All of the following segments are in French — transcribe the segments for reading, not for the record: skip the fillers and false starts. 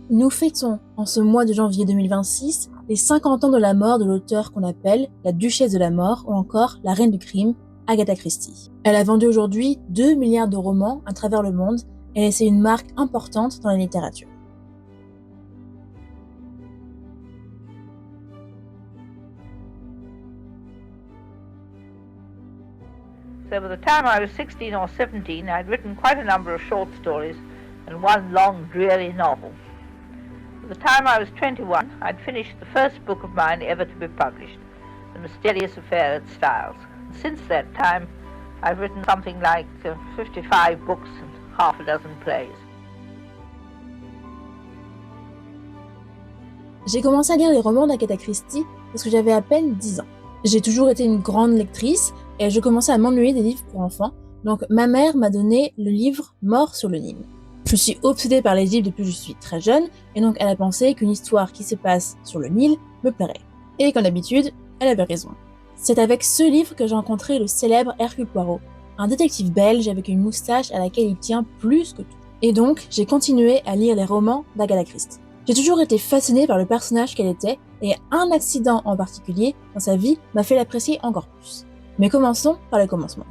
Nous fêtons, en ce mois de janvier 2026, les 50 ans de la mort de l'auteur qu'on appelle la Duchesse de la Mort ou encore la Reine du Crime, Agatha Christie. Elle a vendu aujourd'hui 2 milliards de romans à travers le monde et a laissé une marque importante dans la littérature. So by the time I was 16 or 17, I'd written quite a number of short stories and one long, dreary novel. By the time I was 21, I'd finished the first book of mine ever to be published, The Mysterious Affair at Styles. And since that time, I've written something like 55 books and half a dozen plays. J'ai commencé à lire les romans d'Agatha Christie parce que j'avais à peine 10 ans. J'ai toujours été une grande lectrice et je commençais à m'ennuyer des livres pour enfants, donc ma mère m'a donné le livre Mort sur le Nil. Je suis obsédée par les livres depuis que je suis très jeune, et donc elle a pensé qu'une histoire qui se passe sur le Nil me plairait. Et comme d'habitude, elle avait raison. C'est avec ce livre que j'ai rencontré le célèbre Hercule Poirot, un détective belge avec une moustache à laquelle il tient plus que tout. Et donc, j'ai continué à lire les romans d'Agatha Christie. J'ai toujours été fascinée par le personnage qu'elle était, et un accident en particulier dans sa vie m'a fait l'apprécier encore plus. Mais commençons par le commencement.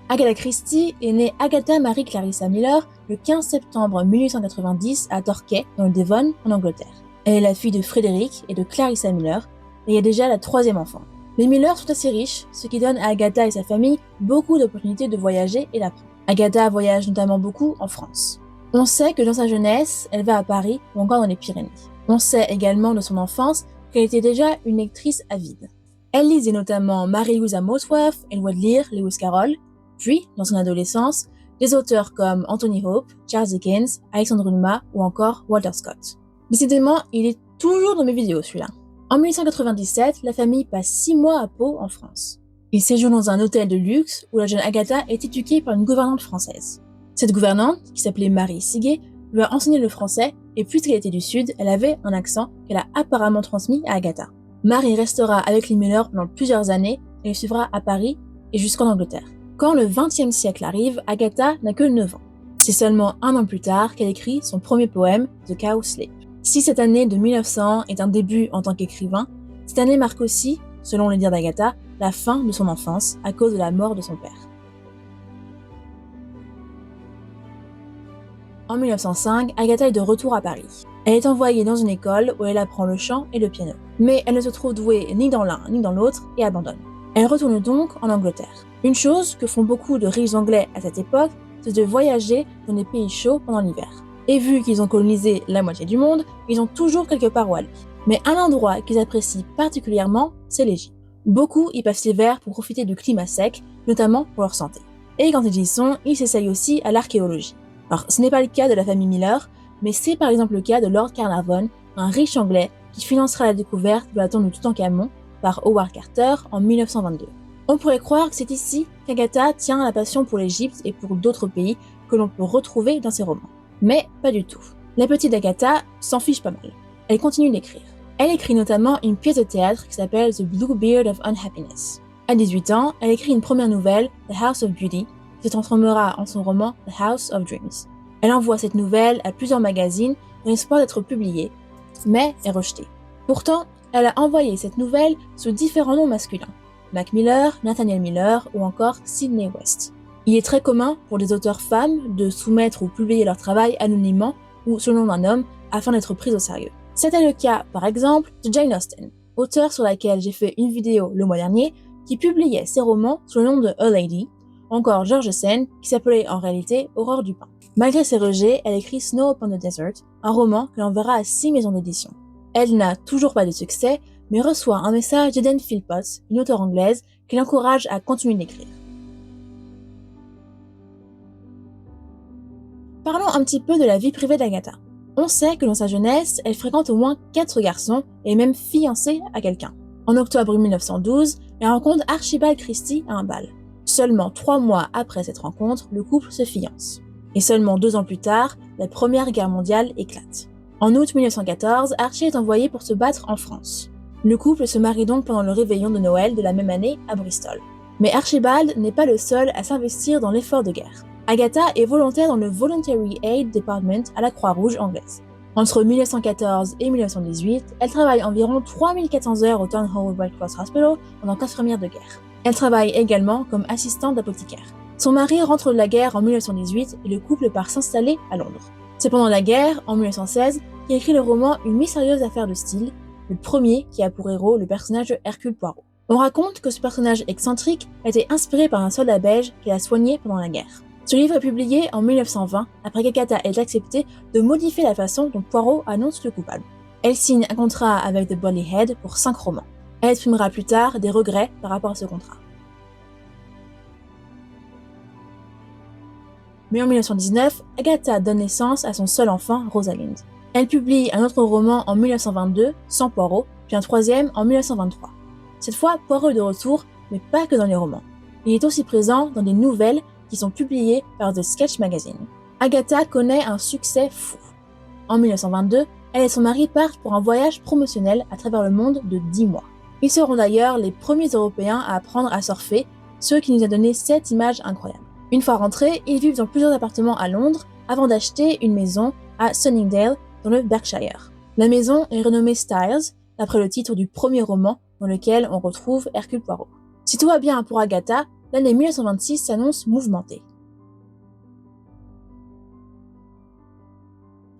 Agatha Christie est née Agatha Mary Clarissa Miller le 15 septembre 1890 à Torquay, dans le Devon, en Angleterre. Elle est la fille de Frédéric et de Clarissa Miller, et est déjà la troisième enfant. Les Miller sont assez riches, ce qui donne à Agatha et sa famille beaucoup d'opportunités de voyager et d'apprendre. Agatha voyage notamment beaucoup en France. On sait que dans sa jeunesse, elle va à Paris ou encore dans les Pyrénées. On sait également de son enfance qu'elle était déjà une lectrice avide. Elle lisait notamment Mary-Louisa Motsworth, elle voit de lire Lewis Carroll, puis, dans son adolescence, des auteurs comme Anthony Hope, Charles Dickens, Alexandre Dumas ou encore Walter Scott. Décidément, il est toujours dans mes vidéos celui-là. En 1897, la famille passe 6 mois à Pau, en France. Il séjourne dans un hôtel de luxe où la jeune Agatha est éduquée par une gouvernante française. Cette gouvernante, qui s'appelait Marie Siguet, lui a enseigné le français et puisqu'elle était du Sud, elle avait un accent qu'elle a apparemment transmis à Agatha. Marie restera avec les Miller pendant plusieurs années et les suivra à Paris et jusqu'en Angleterre. Quand le XXe siècle arrive, Agatha n'a que 9 ans. C'est seulement un an plus tard qu'elle écrit son premier poème, The Cow Sleep. Si cette année de 1900 est un début en tant qu'écrivain, cette année marque aussi, selon les dires d'Agatha, la fin de son enfance à cause de la mort de son père. En 1905, Agatha est de retour à Paris. Elle est envoyée dans une école où elle apprend le chant et le piano. Mais elle ne se trouve douée ni dans l'un ni dans l'autre et abandonne. Elle retourne donc en Angleterre. Une chose que font beaucoup de riches anglais à cette époque, c'est de voyager dans des pays chauds pendant l'hiver. Et vu qu'ils ont colonisé la moitié du monde, ils ont toujours quelque part où aller. Mais un endroit qu'ils apprécient particulièrement, c'est l'Égypte. Beaucoup y passent l'hiver pour profiter du climat sec, notamment pour leur santé. Et quand ils y sont, ils s'essayent aussi à l'archéologie. Alors, ce n'est pas le cas de la famille Miller, mais c'est par exemple le cas de Lord Carnarvon, un riche anglais qui financera la découverte de la tombe de Toutankhamon par Howard Carter en 1922. On pourrait croire que c'est ici qu'Agatha tient la passion pour l'Égypte et pour d'autres pays que l'on peut retrouver dans ses romans. Mais pas du tout. La petite Agatha s'en fiche pas mal. Elle continue d'écrire. Elle écrit notamment une pièce de théâtre qui s'appelle The Blue Beard of Unhappiness. À 18 ans, elle écrit une première nouvelle, The House of Beauty, qui se transformera en son roman The House of Dreams. Elle envoie cette nouvelle à plusieurs magazines dans l'espoir d'être publiée, mais est rejetée. Pourtant, elle a envoyé cette nouvelle sous différents noms masculins, Mac Miller, Nathaniel Miller ou encore Sydney West. Il est très commun pour les auteurs femmes de soumettre ou publier leur travail anonymement ou sous le nom d'un homme afin d'être prises au sérieux. C'était le cas, par exemple, de Jane Austen, auteure sur laquelle j'ai fait une vidéo le mois dernier, qui publiait ses romans sous le nom de A Lady, encore George Sand, qui s'appelait en réalité Aurore Dupin. Malgré ses rejets, elle écrit Snow Upon the Desert, un roman que l'on verra à 6 maisons d'édition. Elle n'a toujours pas de succès, mais reçoit un message d'Eden Philpotts, une auteure anglaise, qui l'encourage à continuer d'écrire. Parlons un petit peu de la vie privée d'Agatha. On sait que dans sa jeunesse, elle fréquente au moins 4 garçons et est même fiancée à quelqu'un. En octobre 1912, elle rencontre Archibald Christie à un bal. Seulement 3 mois après cette rencontre, le couple se fiance. Et seulement 2 ans plus tard, la Première Guerre mondiale éclate. En août 1914, Archie est envoyé pour se battre en France. Le couple se marie donc pendant le réveillon de Noël de la même année à Bristol. Mais Archibald n'est pas le seul à s'investir dans l'effort de guerre. Agatha est volontaire dans le Voluntary Aid Department à la Croix-Rouge anglaise. Entre 1914 et 1918, elle travaille environ 3400 heures au Town Hall Red Cross Hospital en tant qu'infirmière de guerre. Elle travaille également comme assistante d'apothicaire. Son mari rentre de la guerre en 1918 et le couple part s'installer à Londres. C'est pendant la guerre, en 1916, qu'il écrit le roman Une mystérieuse affaire de style, le premier qui a pour héros le personnage de Hercule Poirot. On raconte que ce personnage excentrique a été inspiré par un soldat belge qu'elle a soigné pendant la guerre. Ce livre est publié en 1920 après qu'Agatha ait accepté de modifier la façon dont Poirot annonce le coupable. Elle signe un contrat avec The Bodley Head pour 5 romans. Elle exprimera plus tard des regrets par rapport à ce contrat. Mais en 1919, Agatha donne naissance à son seul enfant, Rosalind. Elle publie un autre roman en 1922, sans Poirot, puis un troisième en 1923. Cette fois, Poirot est de retour, mais pas que dans les romans. Il est aussi présent dans des nouvelles qui sont publiées par The Sketch Magazine. Agatha connaît un succès fou. En 1922, elle et son mari partent pour un voyage promotionnel à travers le monde de 10 mois. Ils seront d'ailleurs les premiers Européens à apprendre à surfer, ce qui nous a donné cette image incroyable. Une fois rentrés, ils vivent dans plusieurs appartements à Londres avant d'acheter une maison à Sunningdale, dans le Berkshire. La maison est renommée Styles, d'après le titre du premier roman dans lequel on retrouve Hercule Poirot. Si tout va bien pour Agatha, l'année 1926 s'annonce mouvementée.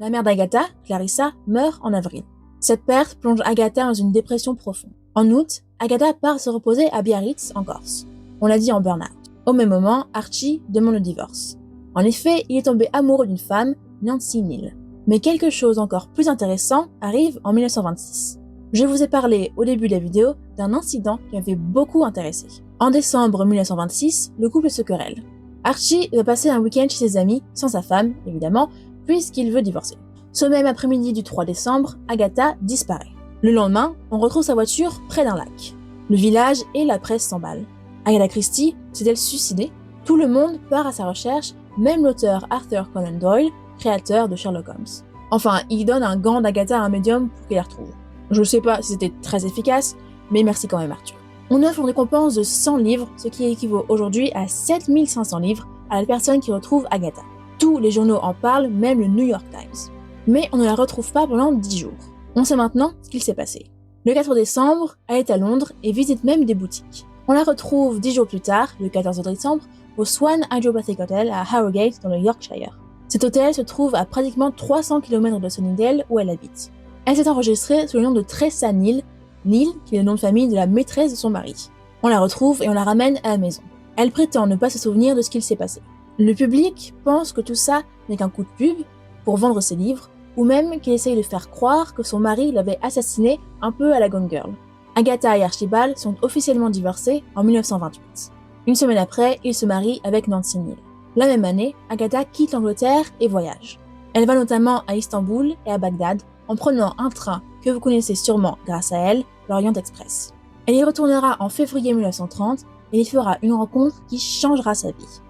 La mère d'Agatha, Clarissa, meurt en avril. Cette perte plonge Agatha dans une dépression profonde. En août, Agatha part se reposer à Biarritz, en Corse. On l'a dit en burn-out. Au même moment, Archie demande le divorce. En effet, il est tombé amoureux d'une femme, Nancy Neal. Mais quelque chose encore plus intéressant arrive en 1926. Je vous ai parlé au début de la vidéo d'un incident qui m'avait beaucoup intéressé. En décembre 1926, le couple se querelle. Archie va passer un week-end chez ses amis, sans sa femme, évidemment, puisqu'il veut divorcer. Ce même après-midi du 3 décembre, Agatha disparaît. Le lendemain, on retrouve sa voiture près d'un lac. Le village et la presse s'emballent. Agatha Christie s'est-elle suicidée? Tout le monde part à sa recherche, même l'auteur Arthur Conan Doyle, créateur de Sherlock Holmes. Enfin, il donne un gant d'Agatha à un médium pour qu'il la retrouve. Je sais pas si c'était très efficace, mais merci quand même Arthur. On offre une récompense de 100 livres, ce qui équivaut aujourd'hui à 7500 livres à la personne qui retrouve Agatha. Tous les journaux en parlent, même le New York Times. Mais on ne la retrouve pas pendant 10 jours. On sait maintenant ce qu'il s'est passé. Le 4 décembre, elle est à Londres et visite même des boutiques. On la retrouve 10 jours plus tard, le 14 décembre, au Swan Hydropathic Hotel à Harrogate dans le Yorkshire. Cet hôtel se trouve à pratiquement 300 km de Sunningdale où elle habite. Elle s'est enregistrée sous le nom de Tressa Neal, Neal qui est le nom de famille de la maîtresse de son mari. On la retrouve et on la ramène à la maison. Elle prétend ne pas se souvenir de ce qu'il s'est passé. Le public pense que tout ça n'est qu'un coup de pub pour vendre ses livres, ou même qu'elle essaye de faire croire que son mari l'avait assassinée un peu à la Gone Girl. Agatha et Archibald sont officiellement divorcés en 1928. Une semaine après, ils se marient avec Nancy Neal. La même année, Agatha quitte l'Angleterre et voyage. Elle va notamment à Istanbul et à Bagdad en prenant un train que vous connaissez sûrement grâce à elle, l'Orient Express. Elle y retournera en février 1930 et y fera une rencontre qui changera sa vie.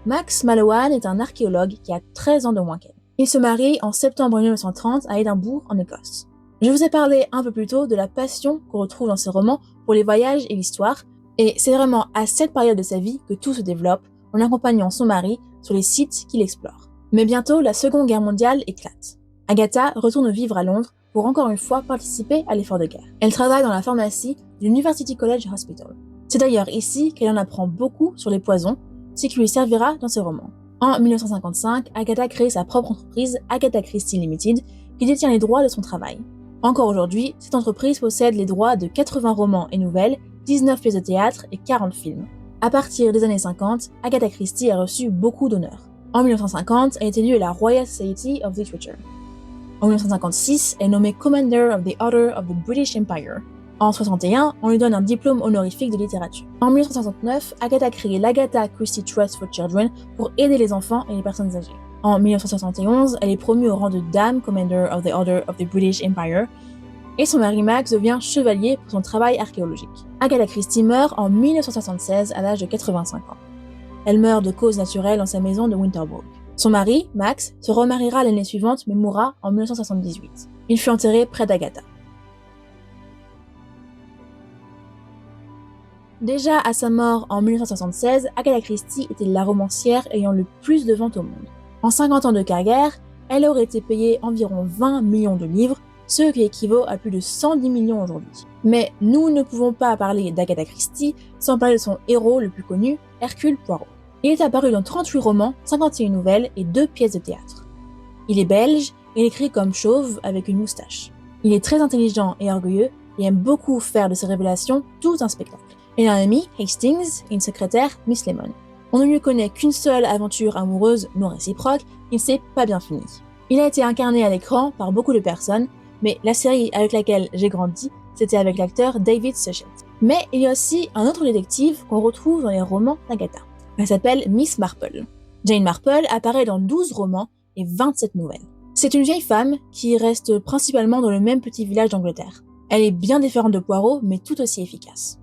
Max Mallowan est un archéologue qui a 13 ans de moins qu'elle. Il se marie en septembre 1930 à Édimbourg, en Écosse. Je vous ai parlé un peu plus tôt de la passion qu'on retrouve dans ses romans pour les voyages et l'histoire, et c'est vraiment à cette période de sa vie que tout se développe, en accompagnant son mari sur les sites qu'il explore. Mais bientôt, la Seconde Guerre mondiale éclate. Agatha retourne vivre à Londres pour encore une fois participer à l'effort de guerre. Elle travaille dans la pharmacie de l'University College Hospital. C'est d'ailleurs ici qu'elle en apprend beaucoup sur les poisons, ce qui lui servira dans ses romans. En 1955, Agatha crée sa propre entreprise, Agatha Christie Limited, qui détient les droits de son travail. Encore aujourd'hui, cette entreprise possède les droits de 80 romans et nouvelles, 19 pièces de théâtre et 40 films. À partir des années 50, Agatha Christie a reçu beaucoup d'honneurs. En 1950, elle est élue à la Royal Society of Literature. En 1956, elle est nommée Commander of the Order of the British Empire. En 1961, on lui donne un diplôme honorifique de littérature. En 1969, Agatha crée l'Agatha Christie Trust for Children pour aider les enfants et les personnes âgées. En 1971, elle est promue au rang de Dame Commander of the Order of the British Empire et son mari Max devient chevalier pour son travail archéologique. Agatha Christie meurt en 1976 à l'âge de 85 ans. Elle meurt de cause naturelle dans sa maison de Winterbrook. Son mari, Max, se remariera l'année suivante mais mourra en 1978. Il fut enterré près d'Agatha. Déjà à sa mort en 1976, Agatha Christie était la romancière ayant le plus de ventes au monde. En 50 ans de carrière, elle aurait été payée environ 20 millions de livres, ce qui équivaut à plus de 110 millions aujourd'hui. Mais nous ne pouvons pas parler d'Agatha Christie sans parler de son héros le plus connu, Hercule Poirot. Il est apparu dans 38 romans, 51 nouvelles et 2 pièces de théâtre. Il est belge et écrit comme chauve avec une moustache. Il est très intelligent et orgueilleux et aime beaucoup faire de ses révélations tout un spectacle. Il a un ami, Hastings, et une secrétaire, Miss Lemon. On ne lui connaît qu'une seule aventure amoureuse non réciproque, il ne s'est pas bien fini. Il a été incarné à l'écran par beaucoup de personnes, mais la série avec laquelle j'ai grandi, c'était avec l'acteur David Suchet. Mais il y a aussi un autre détective qu'on retrouve dans les romans d'Agatha. Elle s'appelle Miss Marple. Jane Marple apparaît dans 12 romans et 27 nouvelles. C'est une vieille femme qui reste principalement dans le même petit village d'Angleterre. Elle est bien différente de Poirot, mais tout aussi efficace.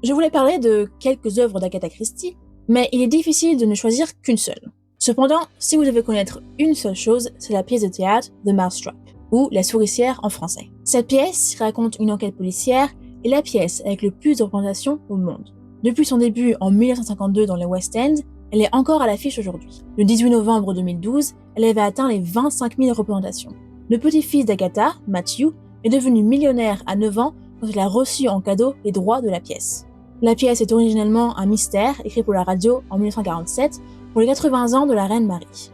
Je voulais parler de quelques œuvres d'Agatha Christie, mais il est difficile de ne choisir qu'une seule. Cependant, si vous devez connaître une seule chose, c'est la pièce de théâtre The Mousetrap, ou La souricière en français. Cette pièce raconte une enquête policière et la pièce avec le plus de représentations au monde. Depuis son début en 1952 dans le West End, elle est encore à l'affiche aujourd'hui. Le 18 novembre 2012, elle avait atteint les 25 000 représentations. Le petit-fils d'Agatha, Matthew, est devenu millionnaire à 9 ans quand il a reçu en cadeau les droits de la pièce. La pièce est originellement un mystère écrit pour la radio en 1947 pour les 80 ans de la reine Marie.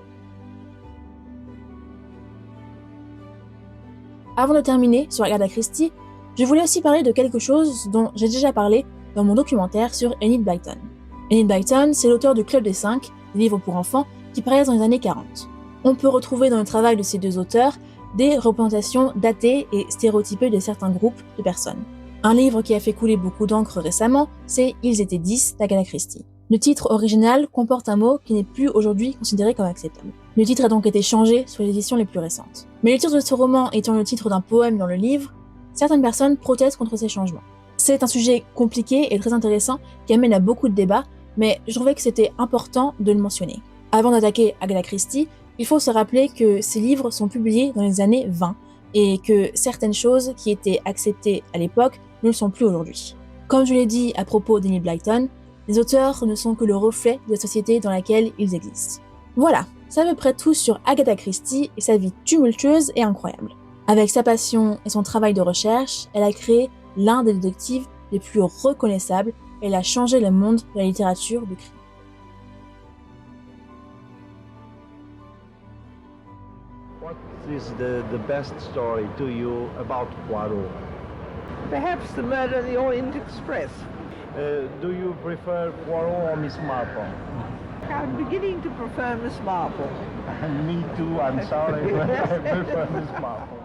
Avant de terminer sur Agatha Christie, je voulais aussi parler de quelque chose dont j'ai déjà parlé dans mon documentaire sur Enid Blyton. Enid Blyton, c'est l'auteur du Club des 5, des livres pour enfants qui paraissent dans les années 40. On peut retrouver dans le travail de ces deux auteurs des représentations datées et stéréotypées de certains groupes de personnes. Un livre qui a fait couler beaucoup d'encre récemment, c'est Ils étaient 10 d'Agatha Christie. Le titre original comporte un mot qui n'est plus aujourd'hui considéré comme acceptable. Le titre a donc été changé sur les éditions les plus récentes. Mais le titre de ce roman étant le titre d'un poème dans le livre, certaines personnes protestent contre ces changements. C'est un sujet compliqué et très intéressant qui amène à beaucoup de débats, mais je trouvais que c'était important de le mentionner. Avant d'attaquer Agatha Christie, il faut se rappeler que ces livres sont publiés dans les années 20 et que certaines choses qui étaient acceptées à l'époque ne le sont plus aujourd'hui. Comme je l'ai dit à propos d'Enid Blyton, les auteurs ne sont que le reflet de la société dans laquelle ils existent. Voilà, c'est à peu près tout sur Agatha Christie et sa vie tumultueuse et incroyable. Avec sa passion et son travail de recherche, elle a créé l'un des détectives les plus reconnaissables et elle a changé le monde de la littérature du crime. What is the best story to you about Poirot? Perhaps the murder of the Orient Express. Do you prefer Poirot or Miss Marple? I'm beginning to prefer Miss Marple. Me too, I'm sorry, but I prefer Miss Marple.